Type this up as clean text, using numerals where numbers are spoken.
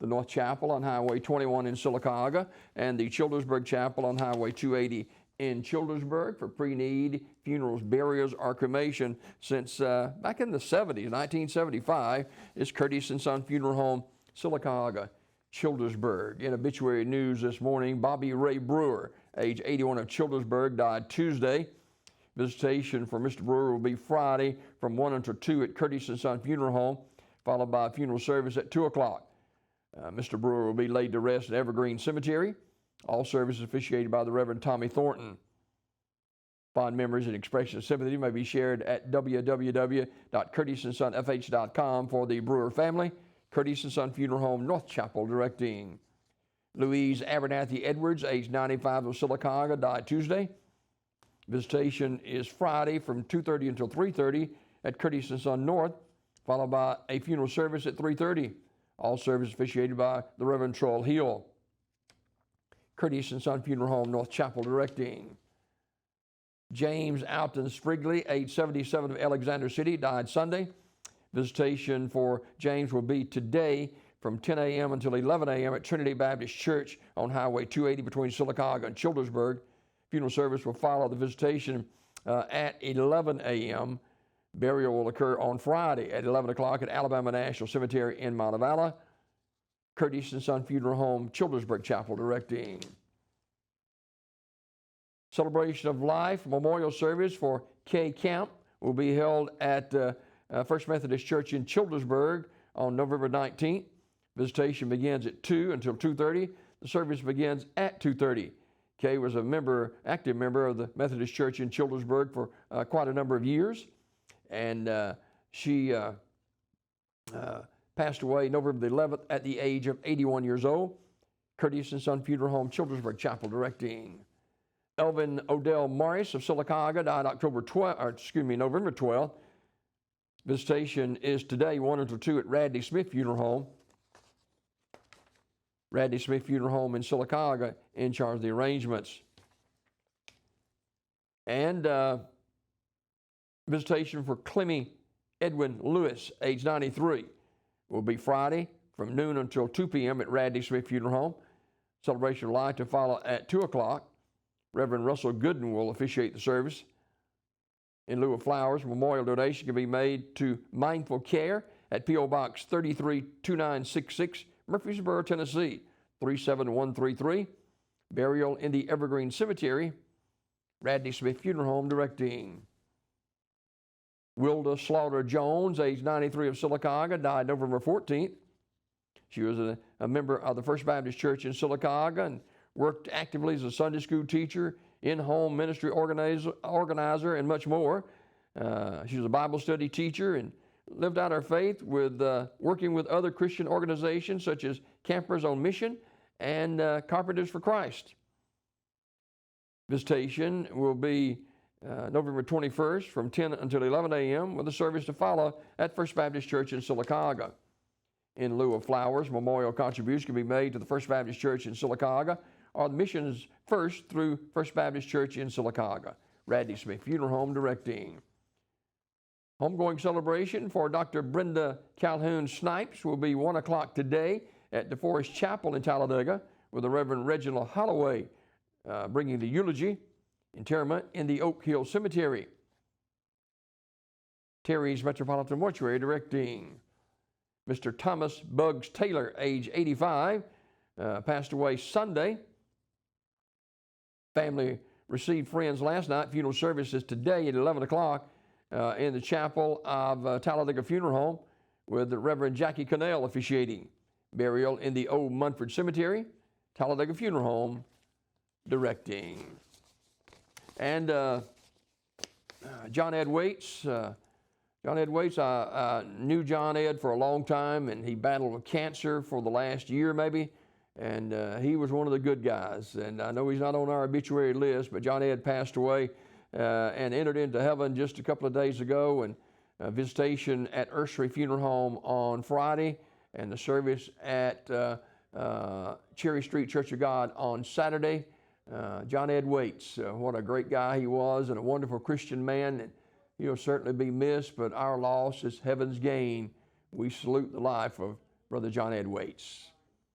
the North Chapel on Highway 21 in Sylacauga, and the Childersburg Chapel on Highway 280 in Childersburg for pre-need funerals, burials, or cremation. Since back in the 70s, 1975, is Curtis and Son Funeral Home, Sylacauga, Childersburg. In obituary news this morning, Bobby Ray Brewer, age 81 of Childersburg, died Tuesday. Visitation for Mr. Brewer will be Friday from 1 until 2 at Curtis and Son Funeral Home, followed by a funeral service at 2 o'clock. Mr. Brewer will be laid to rest at Evergreen Cemetery. All services officiated by the Reverend Tommy Thornton. Fond memories and expressions of sympathy may be shared at www.curtisandsonfh.com for the Brewer family. Curtis and Son Funeral Home, North Chapel, directing. Louise Abernathy Edwards, age 95 of Sylacauga, died Tuesday. Visitation is Friday from 2:30 until 3:30 at Curtis and Son North, followed by a funeral service at 3:30. All services officiated by the Reverend Troll Hill. Curtis and Son Funeral Home, North Chapel, directing. James Alton Sprigley, age 77 of Alexander City, died Sunday. Visitation for James will be today from 10 a.m. until 11 a.m. at Trinity Baptist Church on Highway 280 between Sylacauga and Childersburg. Funeral service will follow the visitation at 11 a.m. Burial will occur on Friday at 11 o'clock at Alabama National Cemetery in Montevallo. Curtis and Son Funeral Home, Childersburg Chapel, directing. Celebration of Life memorial service for Kay Camp will be held at First Methodist Church in Childersburg on November 19th. Visitation begins at 2 until 2:30. The service begins at 2:30. Kay was active member of the Methodist Church in Childersburg for quite a number of years, and she passed away November the 11th at the age of 81 years old. Curtis and Son Funeral Home, Childersburg Chapel, directing. Elvin Odell Morris of Sylacauga died November 12th. Visitation is today 1 until 2 at Radley Smith Funeral Home. Radley Smith Funeral Home in Sylacauga in charge of the arrangements. And visitation for Clemmy Edwin Lewis, age 93, will be Friday from noon until 2 p.m. at Radley Smith Funeral Home. Celebration of Life to follow at 2 o'clock. Reverend Russell Gooden will officiate the service. In lieu of flowers, memorial donation can be made to Mindful Care at P.O. Box 332966, Murfreesboro, Tennessee, 37133. Burial in the Evergreen Cemetery, Radley Smith Funeral Home, directing. Wilda Slaughter Jones, age 93 of Sylacauga, died November 14th. She was a member of the First Baptist Church in Sylacauga and worked actively as a Sunday school teacher, in-home ministry organizer, and much more. She was a Bible study teacher and lived out her faith with working with other Christian organizations such as Campers on Mission and Carpenters for Christ. Visitation will be November 21st from 10 until 11 a.m. with a service to follow at First Baptist Church in Sylacauga. In lieu of flowers, memorial contributions can be made to the First Baptist Church in Sylacauga or the Missions First through First Baptist Church in Sylacauga. Radley Smith Funeral Home, directing. Homegoing celebration for Dr. Brenda Calhoun Snipes will be 1 o'clock today at DeForest Chapel in Talladega with the Reverend Reginald Holloway bringing the eulogy. Interment in the Oak Hill Cemetery. Terry's Metropolitan Mortuary, directing. Mr. Thomas Buggs Taylor, age 85, passed away Sunday. Family received friends last night. Funeral service is today at 11 o'clock in the chapel of Talladega Funeral Home with the Reverend Jackie Connell officiating. Burial in the Old Munford Cemetery, Talladega Funeral Home, directing. And John Ed Waits. I knew John Ed for a long time, and he battled with cancer for the last year maybe, and he was one of the good guys. And I know he's not on our obituary list, but John Ed passed away and entered into heaven just a couple of days ago, and visitation at Ursery Funeral Home on Friday, and the service at Cherry Street Church of God on Saturday. John Ed Waits, what a great guy he was and a wonderful Christian man. And he'll certainly be missed, but our loss is heaven's gain. We salute the life of Brother John Ed Waits.